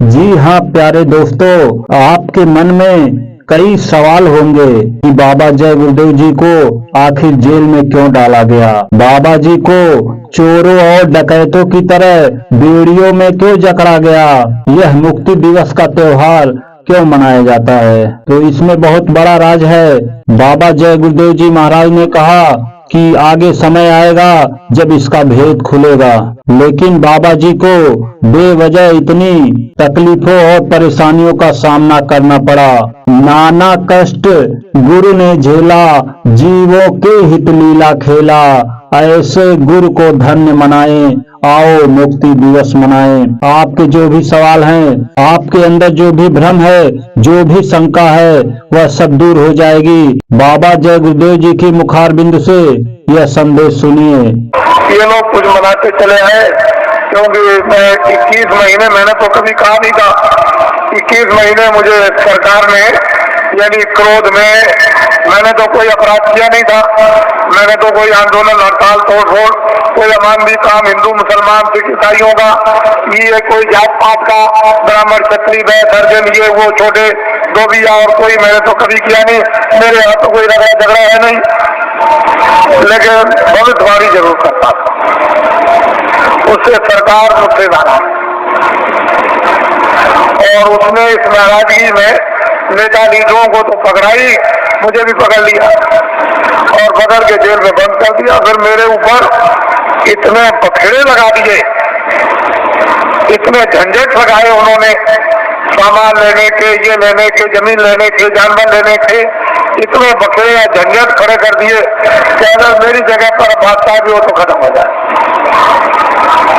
जी हाँ प्यारे दोस्तों, आपके मन में कई सवाल होंगे कि बाबा जय गुरुदेव जी को आखिर जेल में क्यों डाला गया। बाबा जी को चोरों और डकैतों की तरह बेड़ियों में क्यों जकड़ा गया। यह मुक्ति दिवस का त्योहार क्यों मनाया जाता है, तो इसमें बहुत बड़ा राज है। बाबा जय गुरुदेव जी महाराज ने कहा कि आगे समय आएगा जब इसका भेद खुलेगा, लेकिन बाबा जी को बेवजह इतनी तकलीफों और परेशानियों का सामना करना पड़ा। नाना कष्ट गुरु ने झेला, जीवों के हित लीला खेला। ऐसे गुरु को धन्य मनाएं, आओ मुक्ति दिवस मनाएं। आपके जो भी सवाल हैं, आपके अंदर जो भी भ्रम है, जो भी शंका है, वह सब दूर हो जाएगी। बाबा जय गुरुदेव जी की मुखार बिंदु से यह संदेश सुनिए। ये लोग कुछ मनाते चले हैं, क्योंकि मैं 21 महीने, मैंने तो कभी कहा नहीं था, 21 महीने मुझे सरकार ने यानी क्रोध में, मैंने तो कोई अपराध किया नहीं था। मैंने तो कोई आंदोलन, हड़ताल, तोड़ फोड़, कोई अमानवीय काम हिंदू मुसलमान सिख ईसाइयों का, ये कोई जात पात का, ब्राह्मण क्षत्रिय वैश्य हरिजन, ये वो छोटे धोबिया और कोई, मैंने तो कभी किया नहीं। मेरे यहाँ तो कोई झगड़ा है नहीं, लेकिन भविष्यवाणी जरूर करता था। उससे सरकार मुझसे नाराज, और उसने इस नाराजगी में नेता लीडरों को तो पकड़ाई, मुझे भी पकड़ लिया और पकड़ के जेल में बंद कर दिया। फिर मेरे ऊपर इतने पखेड़े लगा दिए, इतने झंझट लगाए उन्होंने, सामान लेने के, ये लेने के, जमीन लेने के, जानवर लेने के, इतने बखेड़े या झंझट खड़े कर दिए कि अगर मेरी जगह पर बादशाह भी हो तो खत्म हो जाए।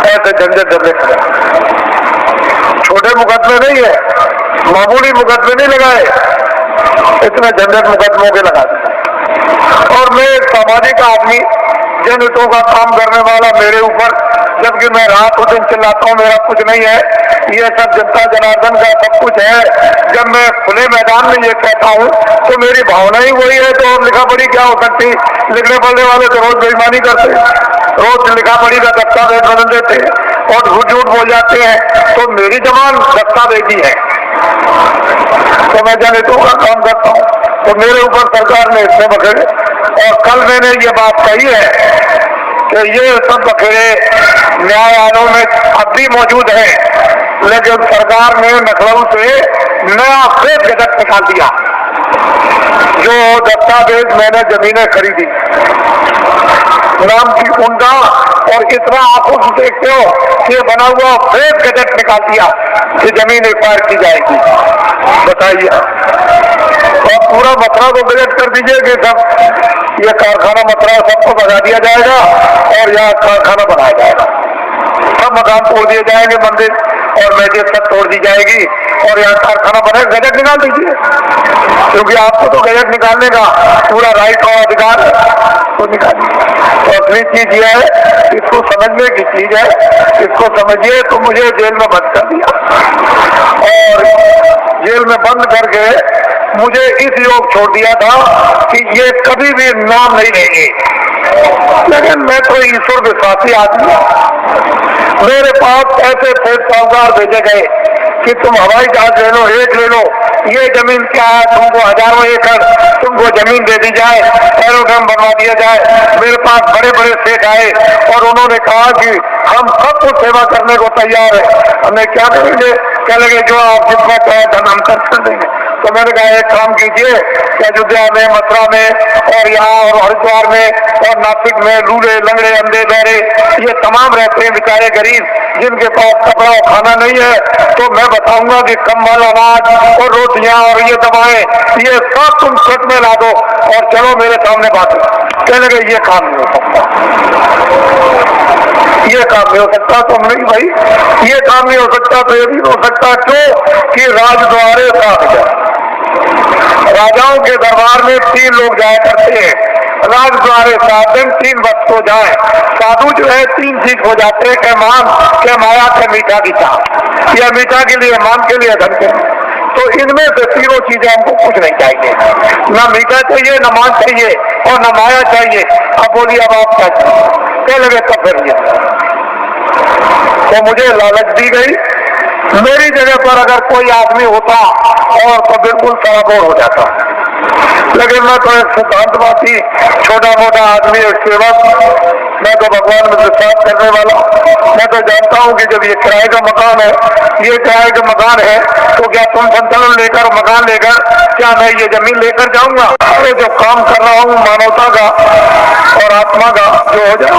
ऐसे झंझट डरने खड़े, छोटे मुकदमे नहीं है, मामूली मुकदमे नहीं लगाए, इतने झंझट मुकदमों के लगा दिए। और मैं एक सामाजिक आदमी, जनहितों का काम करने वाला, मेरे ऊपर, जबकि मैं रात दिन चिल्लाता हूँ मेरा कुछ नहीं है, ये सब जनता जनार्दन का सब कुछ है। जब मैं खुले मैदान में ये कहता हूँ तो मेरी भावना ही वही है, तो और लिखा पढ़ी क्या हो सकती। लिखने पढ़ने वाले तो रोज बेईमानी करते, रोज लिखा पढ़ी का दस्तावेज बदल देते और झूठ झूठ बोल जाते हैं, तो मेरी जबान दस्तावेजी है, तो मैं जनहितों का काम करता हूँ, तो मेरे ऊपर सरकार ने इतने बखेड़े। और कल मैंने ये बात कही है कि ये सब बखेड़े न्यायालयों में अब भी मौजूद है, लेकिन सरकार ने लखनऊ से नया फेक गजट निकाल दिया। जो दस्तावेज मैंने जमीनें खरीदी नाम की उनका, और इतना आंखों से देखते हो कि बना हुआ फेक गजट निकाल दिया कि जमीन एक्वायर की जाएगी। बताइए, और पूरा मथुरा को गजट कर दीजिए कि सब ये कारखाना मथुरा सबको बना दिया जाएगा और यहाँ कारखाना बनाया जाएगा, सब मकान तोड़ दिए जाएंगे, मंदिर और मस्जिद सब तोड़ दी जाएगी और यहाँ कारखाना बनाएगा। गजट निकाल दीजिए, क्योंकि आपको तो गजट निकालने का पूरा राइट और अधिकार है, तो निकालिए। तो असली चीज ये है, इसको समझने की चीज है, इसको समझिए। तो मुझे जेल में बंद कर दिया, और जेल में बंद करके मुझे इस योग छोड़ दिया था कि ये कभी भी नाम नहीं लेंगे। लेकिन मैं तो ईश्वर विश्वासी आदमी हूँ, मेरे पास ऐसे सेठ साहूकार भेजे गए कि तुम हवाई जहाज ले लो, एक ले लो, ये जमीन क्या है, तुमको हजारों एकड़ तुमको जमीन दे दी जाए, एरोड्रम बनवा दिया जाए। मेरे पास बड़े बड़े सेठ आए और उन्होंने कहा कि हम सब कुछ सेवा करने को तैयार है। हमने क्या करेंगे, कह लगे जो आप जितना चाहे धन हम खर्च कर देंगे। तो मैंने कहा एक काम कीजिए कि अयोध्या में, मथुरा में और यहाँ और हरिद्वार में और नासिक में लूले लंगड़े अंधे बहरे ये तमाम रहते हैं बेचारे गरीब, जिनके पास कपड़ा और खाना नहीं है, तो मैं बताऊंगा कि कंबल, अनाज और रोटियां और ये दवाएं, ये सब तुम ट्रक में ला दो और चलो मेरे सामने बात। कहने लगे ये काम नहीं हो सकता, ये काम नहीं हो सकता। तो नहीं भाई, ये काम नहीं हो सकता तो ये भी हो सकता, क्यों कि राजद्वारे साथ राजाओं के दरबार में 3 लोग जाया करते हैं, राजद्वारे 7 दिन 3 वक्त हो जाए। साधु जो है 3 चीज हो जाते हैं, के मान, के माया, के मीठा की चाह। या मीठा के लिए, मान के लिए, धन के लिए। तो इनमें से तीनों चीजें हमको कुछ नहीं चाहिए, ना मीठा चाहिए, ना मान चाहिए और ना माया चाहिए। अब बोलिए अब आप क्या चाहिए? कह लगे तब फिर तो मुझे लालच दी गई मेरी जगह पर अगर कोई आदमी होता और तो बिल्कुल सराबोर हो जाता, लेकिन मैं तो एक सिद्धांतवादी छोटा मोटा आदमी, एक सेवक, मैं तो भगवान में विश्वास करने वाला। मैं तो जानता हूँ कि जब ये किराए का मकान है, ये किराए का मकान है, तो क्या तुम संतुलन लेकर मकान लेकर क्या मैं ये जमीन लेकर जाऊंगा? अरे जो काम कर रहा हूँ मानवता का और आत्मा का, जो हो जाए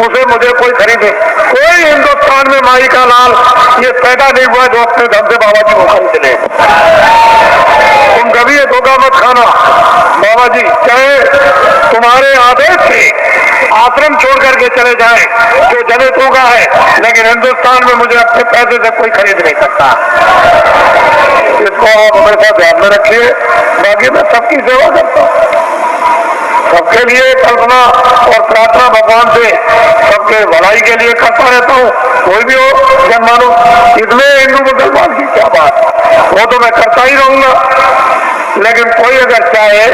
उसे मुझे कोई खरीदे। कोई हिंदुस्तान में माई का लाल ये पैदा नहीं हुआ जो अपने धन से बाबा जी को खरीद ले। तुम कभी ये धोखा मत खाना। बाबा जी चाहे तुम्हारे आदेश से आश्रम छोड़ करके चले जाए जो दलितों का है, लेकिन हिंदुस्तान में मुझे अपने पैसे से कोई खरीद नहीं सकता। इसको आप हमेशा ध्यान में रखिए। बाकी मैं सबकी सेवा करता हूँ, सबके लिए कल्पना और प्रार्थना भगवान से सबके भलाई के लिए करता रहता हूँ। कोई भी हो जन मानो, इसमें हिंदू मुसलमान की क्या बात, वो तो मैं करता ही रहूंगा। लेकिन कोई अगर चाहे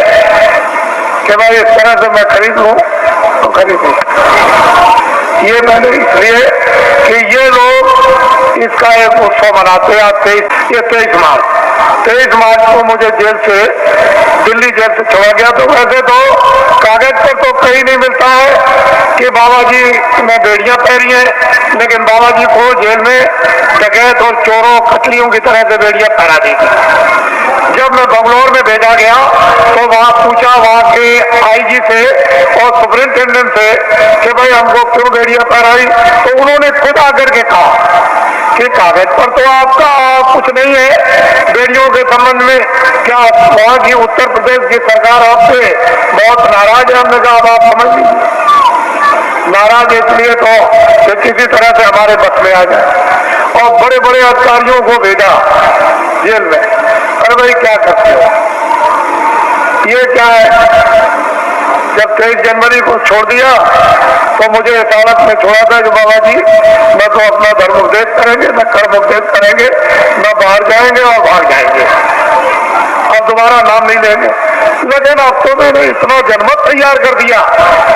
कि भाई इस तरह से मैं खरीद लूं तो खरीद लूं। ये मैंने इसलिए कि ये लोग इसका एक उत्सव मनाते हैं। आज 23 मार्च को मुझे जेल से, दिल्ली जेल से छोड़ा गया। तो वैसे तो कागज पर तो कहीं नहीं मिलता है कि बाबा जी ने बेड़ियां पहनी हैं, लेकिन बाबा जी को जेल में डकैत और चोरों कतलियों की तरह से बेड़ियां पहना दी थी। जब मैं बंगलौर में भेजा गया तो वहां पूछा वहां के आईजी से और सुपरिंटेंडेंट से कि भाई हमको क्यों बेड़ियां पहनाई, तो उन्होंने खुद आकर के कहा कि कागज पर तो आपका कुछ नहीं है बेड़ियों के संबंध में, क्या वहां की उत्तर प्रदेश की सरकार आपसे बहुत नाराज है? हमने कहा आप समझ लीजिए नाराज इसलिए तो कि किसी तरह से हमारे बस में आ जाए। और बड़े बड़े अधिकारियों को भेजा जेल में। अरे भाई क्या करते हो, ये क्या है? जब 23 जनवरी को छोड़ दिया तो मुझे इस हालत में छोड़ा था कि बाबा जी न तो अपना धर्म उपदेश करेंगे, न कर्म उपदेश करेंगे, न बाहर जाएंगे और भाग जाएंगे, अब दोबारा नाम नहीं लेंगे। लेकिन अब तो मैंने इतना जनमत तैयार कर दिया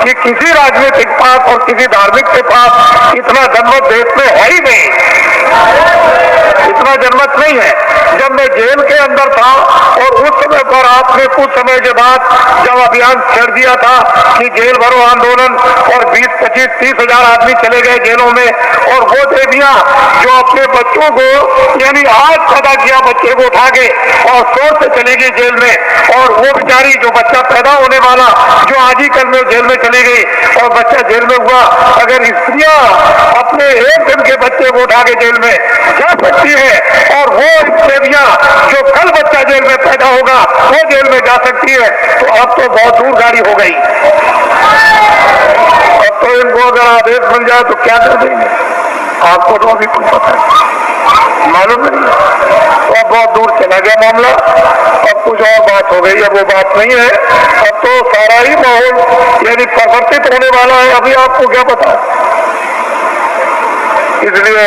कि किसी राजनीतिक पास और किसी धार्मिक के पास इतना जनमत देश में है ही नहीं, इतना जनमत नहीं है। जब मैं जेल के अंदर था और उस समय पर आपने कुछ समय के बाद जब अभियान छेड़ दिया था कि जेल भरो आंदोलन, और 20, 25, 30 हजार आदमी चले गए जेलों में, और वो देवियां जो अपने बच्चों को यानी आज पैदा किया बच्चे को उठा के और शोर से चली गई जेल में, और वो बेचारी जो बच्चा पैदा होने वाला जो आज ही कल में जेल में चली गई और बच्चा जेल में हुआ। अगर स्त्रियां अपने एक दिन के बच्चे को उठा के जेल में जा सकती है और वो देवियां जो कल बच्चा जेल में पैदा होगा वो जेल में जा सकती है, तो अब तो बहुत दूर गाड़ी हो गई। अब तो इनको अगर आदेश बन जाए तो क्या कर देंगे, आपको तो अभी कुछ पता है, मालूम नहीं। तो अब बहुत दूर चला गया मामला, अब कुछ और बात हो गई। अब वो बात नहीं है, अब तो सारा ही माहौल यानी परिवर्तित होने वाला है, अभी आपको क्या पता है। इसलिए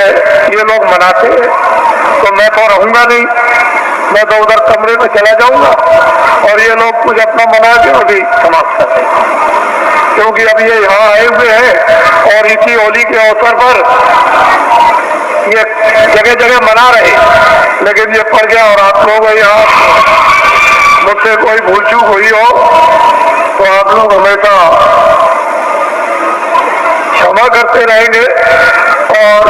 ये लोग मनाते हैं तो मैं तो रहूंगा नहीं, मैं तो उधर कमरे में चला जाऊंगा और ये लोग कुछ अपना मना के अभी समाप्त करते हैं, क्योंकि अब ये यहाँ आए हुए हैं और इसी होली के अवसर पर ये जगह जगह मना रहे, लेकिन ये पड़ गया। और आप लोग यहाँ मुझसे कोई भूल चूक हुई हो तो आप लोग हमेशा क्षमा करते रहेंगे। और